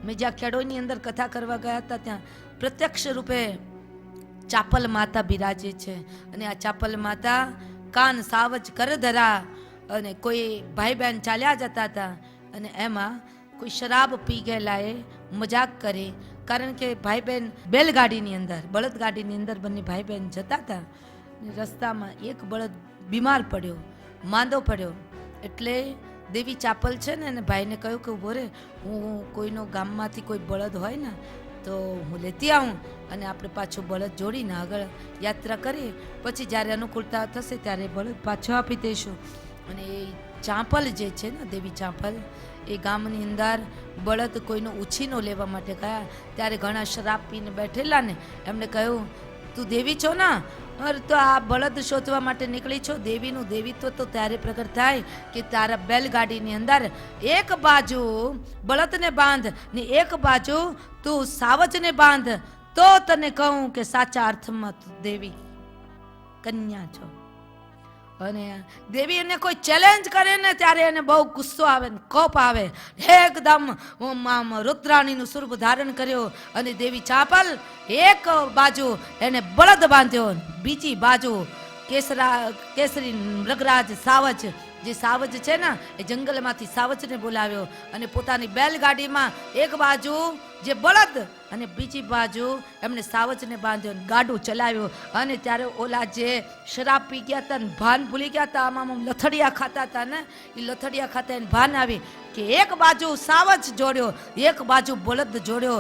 મેં જ્યાં ખેડોની અંદર કથા કરવા ગયા હતા ત્યાં પ્રત્યક્ષ રૂપે ચાપલ માતા બિરાજે છે. અને આ ચાપલ માતા કાન સાવજ કર ધરા, અને કોઈ ભાઈ બહેન ચાલ્યા જતા હતા અને એમાં કોઈ શરાબ પી ગયેલા એ મજાક કરે. કારણ કે ભાઈ બહેન બેલગાડીની અંદર, બળદગાડીની અંદર બંને ભાઈ બહેન જતા હતા. રસ્તામાં એક બળદ બીમાર પડ્યો, માંદો પડ્યો. એટલે દેવી ચાપલ છે ને એને ભાઈને કહ્યું કે ઉભો રે, હું કોઈનો ગામમાંથી કોઈ બળદ હોય ને તો હું લેતી આવું અને આપણે પાછું બળદ જોડીને આગળ યાત્રા કરીએ, પછી જ્યારે અનુકૂળતા થશે ત્યારે બળદ પાછો આપી દઈશું. અને એ ચાંપલ જે છે ને, દેવી ચાંપલ, એ ગામની અંદર બળદ કોઈનો ઉછીનો લેવા માટે ગયા ત્યારે ઘણા શરાબ પીને બેઠેલા ને એમણે કહ્યું, તું દેવી છો ને? અરે તો આ બળદ શોધવા માટે નીકળી છો. દેવીનું દેવીત્વ તો ત્યારે પ્રગટ થાય કે તારા બેલગાડીની અંદર એક બાજુ બળદને બાંધ ને એક બાજુ તું સાવજને બાંધ, તો તને કહું કે સાચા અર્થમાં તું દેવી કન્યા છો. અને દેવી એને કોઈ ચેલેન્જ કરે ને ત્યારે એને બહુ ગુસ્સો આવે ને કોપ આવે. એકદમ રુદ્રાણીનું સ્વરૂપ ધારણ કર્યો અને દેવી ચાપલ એક બાજુ એને બળદ બાંધ્યો, બીજી બાજુ કેસરી મૃગરાજ સાવજ, જે સાવજ છે ને એ જંગલમાંથી સાવજને બોલાવ્યો અને પોતાની બેલગાડીમાં એક બાજુ જે બળદ અને બીજી બાજુ એમણે સાવજને બાંધ્યો, ગાડું ચલાવ્યું. અને ત્યારે ઓલા જે શરાબ પી ગયા હતા ને ભાન ભૂલી ગયા હતા, આમાં લથડિયા ખાતા હતા ને, એ લથડિયા ખાતા એને ભાન આવી કે એક બાજુ સાવજ જોડ્યો, એક બાજુ બળદ જોડ્યો,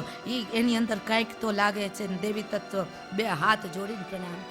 એની અંદર કંઈક તો લાગે છે. દેવી તત્વ બે હાથ જોડીને પ્રણામ.